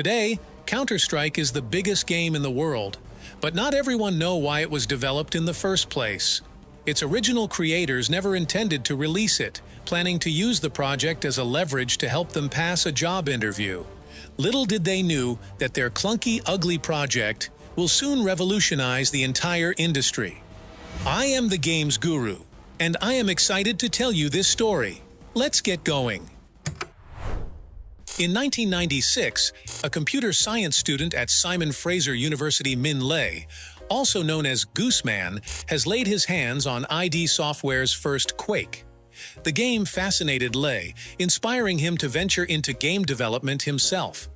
Today, Counter-Strike is the biggest game in the world, but not everyone know why it was developed in the first place. Its original creators never intended to release it, planning to use the project as a leverage to help them pass a job interview. Little did they know that their clunky, ugly project will soon revolutionize the entire industry. I am the games guru, and I am excited to tell you this story. Let's get going. In 1996, a computer science student at Simon Fraser University Min Lei, also known as Gooseman, has laid his hands on ID Software's first Quake. The game fascinated Lei, inspiring him to venture into game development himself.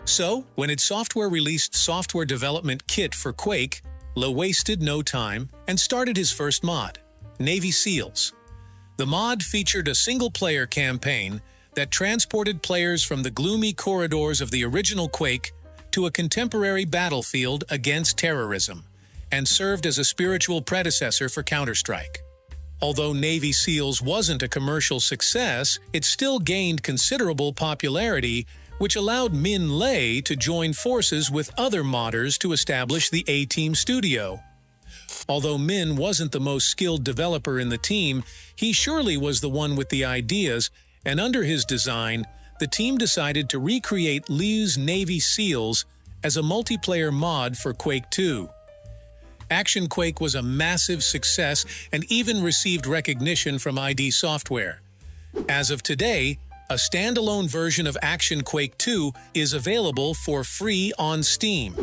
So, when id Software released software development kit for Quake, Lei wasted no time and started his first mod, Navy SEALs. The mod featured a single-player campaign that transported players from the gloomy corridors of the original Quake to a contemporary battlefield against terrorism, and served as a spiritual predecessor for Counter-Strike. Although Navy SEALs wasn't a commercial success, it still gained considerable popularity, which allowed Min Lei to join forces with other modders to establish the A-Team studio. Although Min wasn't the most skilled developer in the team, he surely was the one with the ideas, and under his design, the team decided to recreate Lei's Navy SEALs as a multiplayer mod for Quake 2. Action Quake was a massive success and even received recognition from ID Software. As of today, a standalone version of Action Quake 2 is available for free on Steam.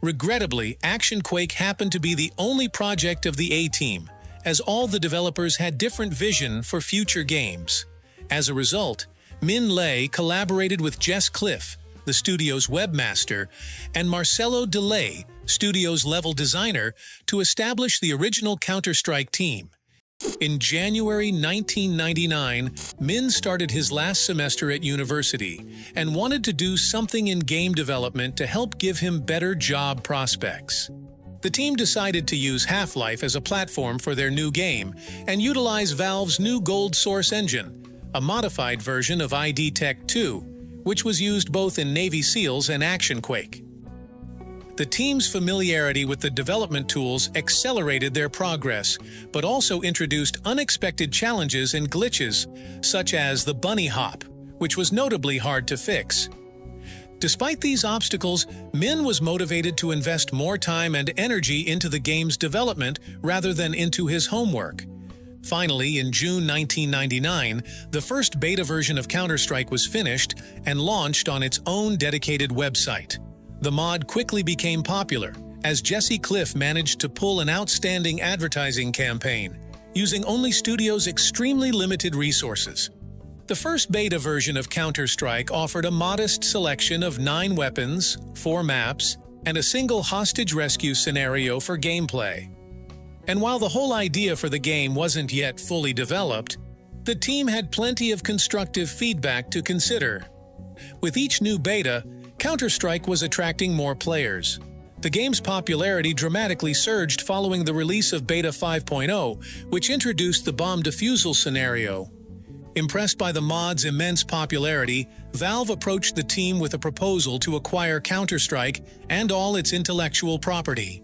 Regrettably, Action Quake happened to be the only project of the A-Team, as all the developers had different vision for future games. As a result, Min Lei collaborated with Jess Cliff, the studio's webmaster, and Marcelo DeLay, studio's level designer, to establish the original Counter-Strike team. In January 1999, Min started his last semester at university and wanted to do something in game development to help give him better job prospects. The team decided to use Half-Life as a platform for their new game and utilize Valve's new Gold Source engine, a modified version of ID Tech 2, which was used both in Navy SEALs and Action Quake. The team's familiarity with the development tools accelerated their progress, but also introduced unexpected challenges and glitches, such as the bunny hop, which was notably hard to fix. Despite these obstacles, Min was motivated to invest more time and energy into the game's development rather than into his homework. Finally, in June 1999, the first beta version of Counter-Strike was finished and launched on its own dedicated website. The mod quickly became popular, as Jesse Cliff managed to pull an outstanding advertising campaign, using only studio's extremely limited resources. The first beta version of Counter-Strike offered a modest selection of 9 weapons, 4 maps, and a single hostage rescue scenario for gameplay. And while the whole idea for the game wasn't yet fully developed, the team had plenty of constructive feedback to consider. With each new beta, Counter-Strike was attracting more players. The game's popularity dramatically surged following the release of Beta 5.0, which introduced the bomb defusal scenario. Impressed by the mod's immense popularity, Valve approached the team with a proposal to acquire Counter-Strike and all its intellectual property.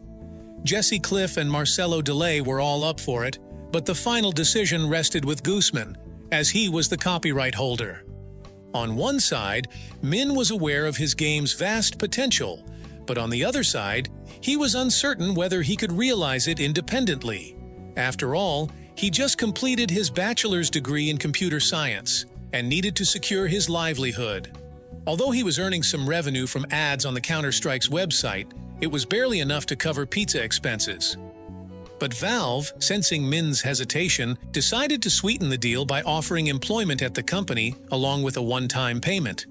Jesse Cliff and Marcelo DeLay were all up for it, but the final decision rested with Gooseman, as he was the copyright holder. On one side, Min was aware of his game's vast potential, but on the other side, he was uncertain whether he could realize it independently. After all, he just completed his bachelor's degree in computer science and needed to secure his livelihood. Although he was earning some revenue from ads on the Counter-Strike's website, it was barely enough to cover pizza expenses. But Valve, sensing Min's hesitation, decided to sweeten the deal by offering employment at the company along with a one-time payment.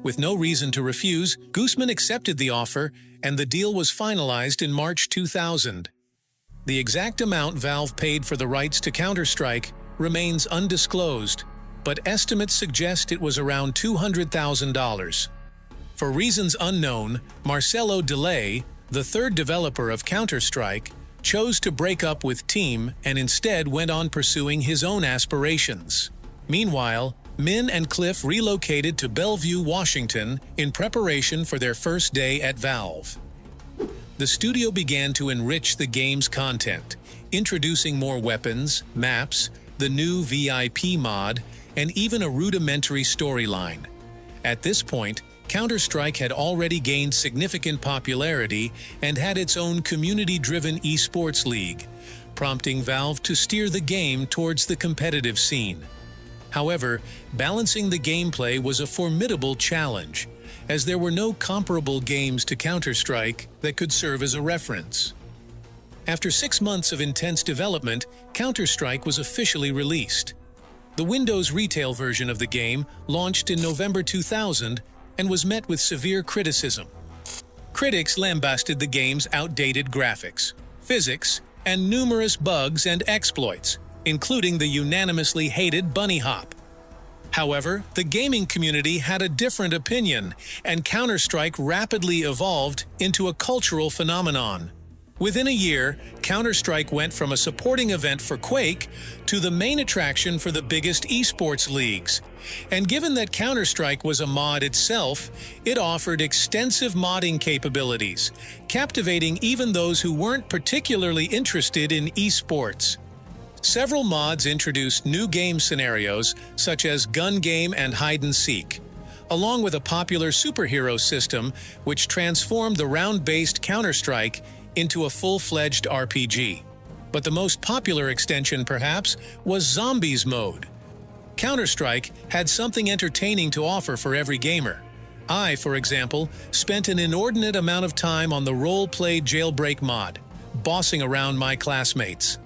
With no reason to refuse, Gooseman accepted the offer, and the deal was finalized in March 2000. The exact amount Valve paid for the rights to Counter-Strike remains undisclosed, but estimates suggest it was around $200,000. For reasons unknown, Marcelo DeLay, the third developer of Counter-Strike, chose to break up with Team and instead went on pursuing his own aspirations. Meanwhile, Min and Cliff relocated to Bellevue, Washington in preparation for their first day at Valve. The studio began to enrich the game's content, introducing more weapons, maps, the new VIP mod, and even a rudimentary storyline. At this point, Counter-Strike had already gained significant popularity and had its own community-driven esports league, prompting Valve to steer the game towards the competitive scene. However, balancing the gameplay was a formidable challenge, as there were no comparable games to Counter-Strike that could serve as a reference. After 6 months of intense development, Counter-Strike was officially released. The Windows retail version of the game launched in November 2000 and was met with severe criticism. Critics lambasted the game's outdated graphics, physics, and numerous bugs and exploits, including the unanimously hated bunny hop. However, the gaming community had a different opinion, and Counter-Strike rapidly evolved into a cultural phenomenon. Within a year, Counter-Strike went from a supporting event for Quake to the main attraction for the biggest esports leagues. And given that Counter-Strike was a mod itself, it offered extensive modding capabilities, captivating even those who weren't particularly interested in esports. Several mods introduced new game scenarios, such as gun game and hide-and-seek, along with a popular superhero system which transformed the round-based Counter-Strike into a full-fledged RPG. But the most popular extension, perhaps, was Zombies mode. Counter-Strike had something entertaining to offer for every gamer. I, for example, spent an inordinate amount of time on the role-play jailbreak mod, bossing around my classmates.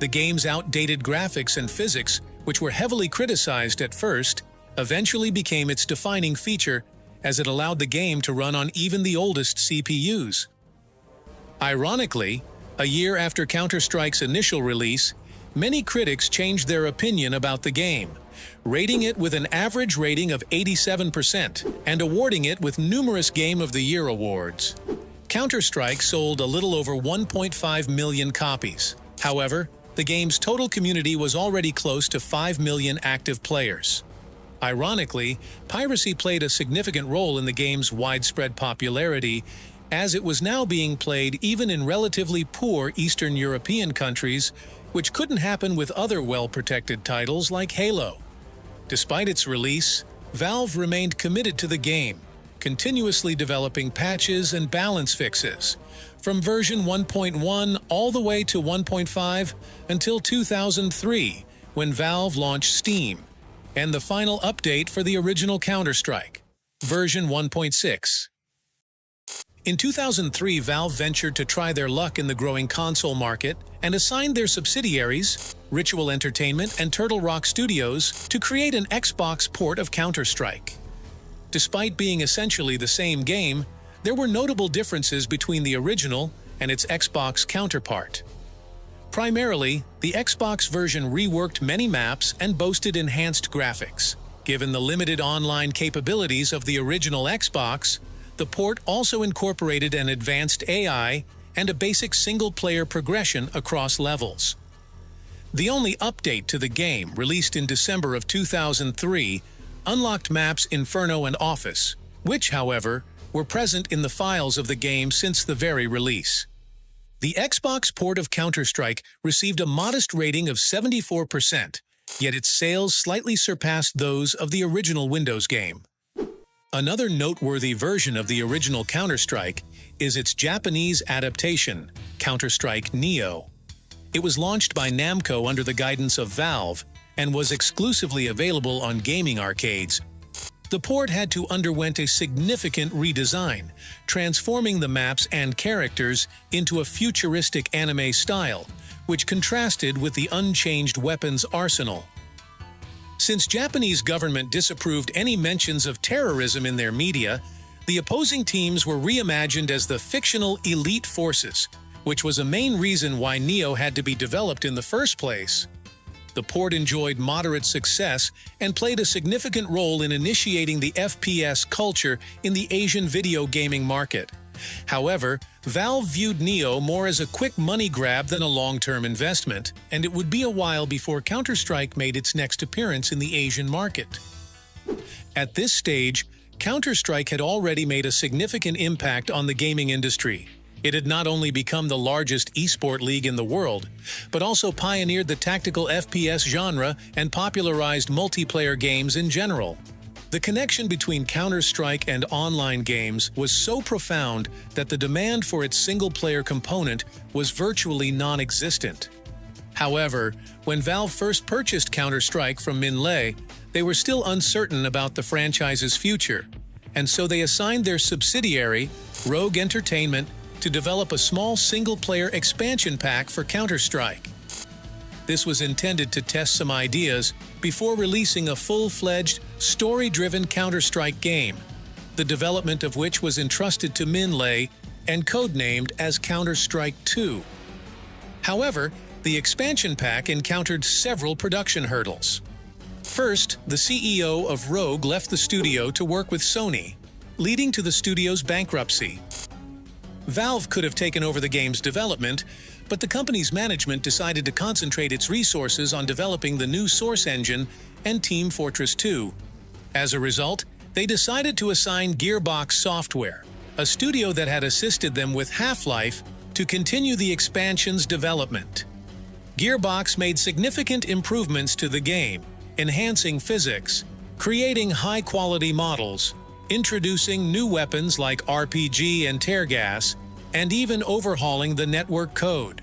The game's outdated graphics and physics, which were heavily criticized at first, eventually became its defining feature, as it allowed the game to run on even the oldest CPUs. Ironically, a year after Counter-Strike's initial release, many critics changed their opinion about the game, rating it with an average rating of 87% and awarding it with numerous Game of the Year awards. Counter-Strike sold a little over 1.5 million copies. However, the game's total community was already close to 5 million active players. Ironically, piracy played a significant role in the game's widespread popularity, as it was now being played even in relatively poor Eastern European countries, which couldn't happen with other well-protected titles like Halo. Despite its release, Valve remained committed to the game, continuously developing patches and balance fixes, from version 1.1 all the way to 1.5 until 2003, when Valve launched Steam, and the final update for the original Counter-Strike, version 1.6. In 2003, Valve ventured to try their luck in the growing console market and assigned their subsidiaries, Ritual Entertainment and Turtle Rock Studios, to create an Xbox port of Counter-Strike. Despite being essentially the same game, there were notable differences between the original and its Xbox counterpart. Primarily, the Xbox version reworked many maps and boasted enhanced graphics. Given the limited online capabilities of the original Xbox, the port also incorporated an advanced AI and a basic single-player progression across levels. The only update to the game, released in December of 2003, unlocked maps Inferno and Office, which, however, were present in the files of the game since the very release. The Xbox port of Counter-Strike received a modest rating of 74%, yet its sales slightly surpassed those of the original Windows game. Another noteworthy version of the original Counter-Strike is its Japanese adaptation, Counter-Strike Neo. It was launched by Namco under the guidance of Valve and was exclusively available on gaming arcades. The port had to underwent a significant redesign, transforming the maps and characters into a futuristic anime style, which contrasted with the unchanged weapons arsenal. Since Japanese government disapproved any mentions of terrorism in their media, the opposing teams were reimagined as the fictional elite forces, which was a main reason why Neo had to be developed in the first place. The port enjoyed moderate success and played a significant role in initiating the FPS culture in the Asian video gaming market, However, Valve viewed Neo more as a quick money grab than a long-term investment, and it would be a while before Counter-Strike made its next appearance in the Asian market. At this stage, Counter-Strike had already made a significant impact on the gaming industry. It had not only become the largest esport league in the world, but also pioneered the tactical FPS genre and popularized multiplayer games in general. The connection between Counter-Strike and online games was so profound that the demand for its single-player component was virtually non-existent. However, when Valve first purchased Counter-Strike from Minlay, they were still uncertain about the franchise's future, and so they assigned their subsidiary, Rogue Entertainment, to develop a small single-player expansion pack for Counter-Strike. This was intended to test some ideas before releasing a full-fledged, story-driven Counter-Strike game, the development of which was entrusted to Minlay and codenamed as Counter-Strike 2. However, the expansion pack encountered several production hurdles. First, the CEO of Rogue left the studio to work with Sony, leading to the studio's bankruptcy. Valve could have taken over the game's development, but the company's management decided to concentrate its resources on developing the new Source engine and Team Fortress 2. As a result, they decided to assign Gearbox Software, a studio that had assisted them with Half-Life, to continue the expansion's development. Gearbox made significant improvements to the game, enhancing physics, creating high-quality models, introducing new weapons like RPG and tear gas, and even overhauling the network code.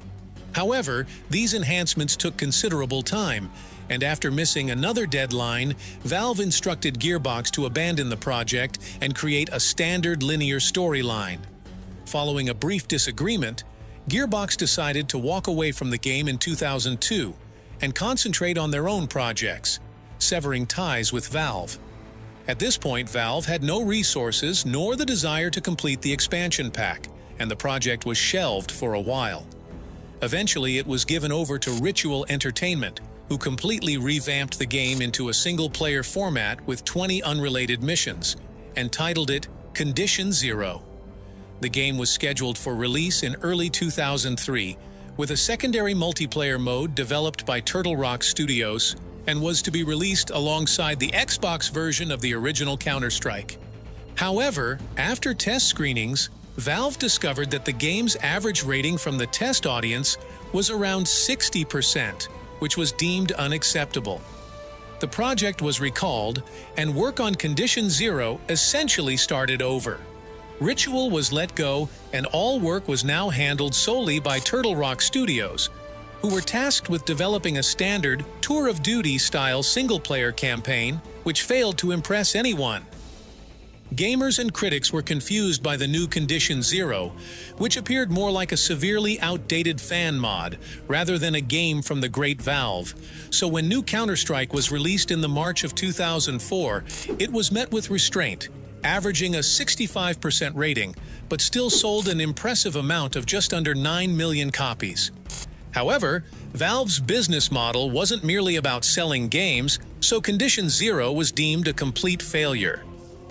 However, these enhancements took considerable time, and after missing another deadline, Valve instructed Gearbox to abandon the project and create a standard linear storyline. Following a brief disagreement, Gearbox decided to walk away from the game in 2002 and concentrate on their own projects, severing ties with Valve. At this point, Valve had no resources nor the desire to complete the expansion pack, and the project was shelved for a while. Eventually, it was given over to Ritual Entertainment, who completely revamped the game into a single-player format with 20 unrelated missions, and titled it Condition Zero. The game was scheduled for release in early 2003, with a secondary multiplayer mode developed by Turtle Rock Studios, and was to be released alongside the Xbox version of the original Counter-Strike. However, after test screenings, Valve discovered that the game's average rating from the test audience was around 60%, which was deemed unacceptable. The project was recalled, and work on Condition Zero essentially started over. Ritual was let go, and all work was now handled solely by Turtle Rock Studios, who were tasked with developing a standard Tour of Duty-style single-player campaign, which failed to impress anyone. Gamers and critics were confused by the new Condition Zero, which appeared more like a severely outdated fan mod rather than a game from the great Valve. So when new Counter-Strike was released in the March of 2004, it was met with restraint, averaging a 65% rating, but still sold an impressive amount of just under 9 million copies. However, Valve's business model wasn't merely about selling games, so Condition Zero was deemed a complete failure.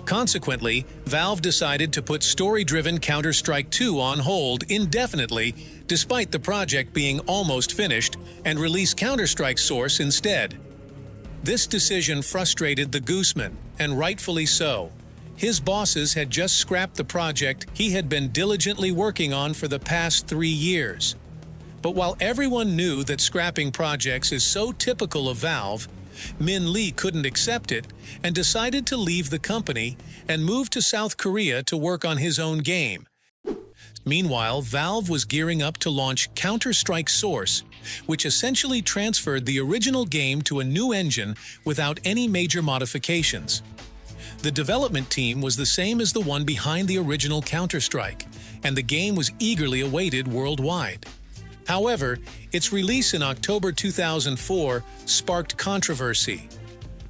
Consequently, Valve decided to put story-driven Counter-Strike 2 on hold indefinitely, despite the project being almost finished, and release Counter-Strike Source instead. This decision frustrated the Gooseman, and rightfully so. His bosses had just scrapped the project he had been diligently working on for the past 3 years. But while everyone knew that scrapping projects is so typical of Valve, Min Lee couldn't accept it and decided to leave the company and move to South Korea to work on his own game. Meanwhile, Valve was gearing up to launch Counter-Strike Source, which essentially transferred the original game to a new engine without any major modifications. The development team was the same as the one behind the original Counter-Strike, and the game was eagerly awaited worldwide. However, its release in October 2004 sparked controversy.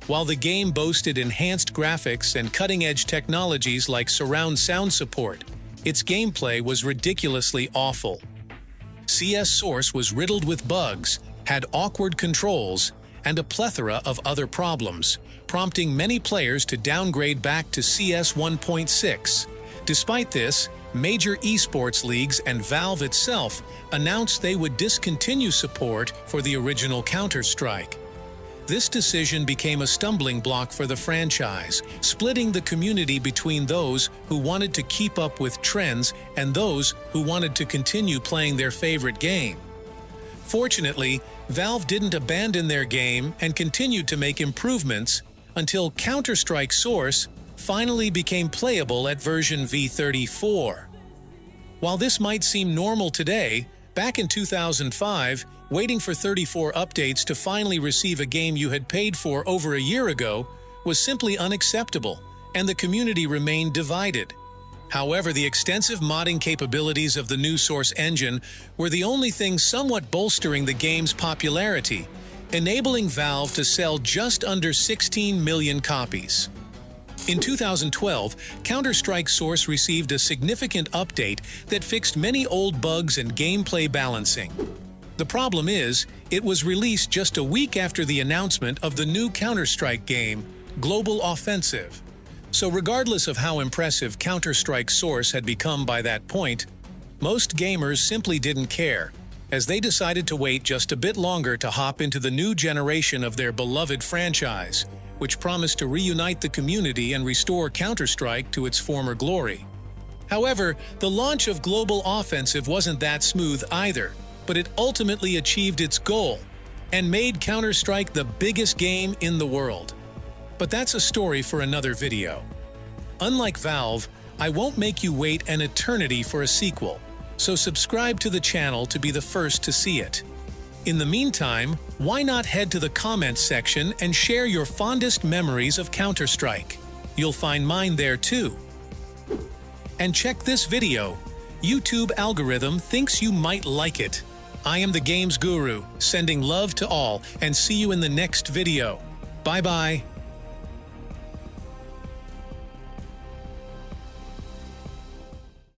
While the game boasted enhanced graphics and cutting-edge technologies like surround sound support, its gameplay was ridiculously awful. CS Source was riddled with bugs, had awkward controls, and a plethora of other problems, prompting many players to downgrade back to CS 1.6. Despite this, major esports leagues and Valve itself announced they would discontinue support for the original Counter-Strike. This decision became a stumbling block for the franchise, splitting the community between those who wanted to keep up with trends and those who wanted to continue playing their favorite game. Fortunately, Valve didn't abandon their game and continued to make improvements until Counter-Strike Source finally became playable at version v34. While this might seem normal today, back in 2005, waiting for 34 updates to finally receive a game you had paid for over a year ago was simply unacceptable, and the community remained divided. However, the extensive modding capabilities of the new Source engine were the only thing somewhat bolstering the game's popularity, enabling Valve to sell just under 16 million copies. In 2012, Counter-Strike Source received a significant update that fixed many old bugs and gameplay balancing. The problem is, it was released just a week after the announcement of the new Counter-Strike game, Global Offensive. So regardless of how impressive Counter-Strike Source had become by that point, most gamers simply didn't care, as they decided to wait just a bit longer to hop into the new generation of their beloved franchise, which promised to reunite the community and restore Counter-Strike to its former glory. However, the launch of Global Offensive wasn't that smooth either, but it ultimately achieved its goal and made Counter-Strike the biggest game in the world. But that's a story for another video. Unlike Valve, I won't make you wait an eternity for a sequel, so subscribe to the channel to be the first to see it. In the meantime, why not head to the comments section and share your fondest memories of Counter-Strike? You'll find mine there too. And check this video. YouTube algorithm thinks you might like it. I am the Games Guru, sending love to all, and see you in the next video. Bye-bye.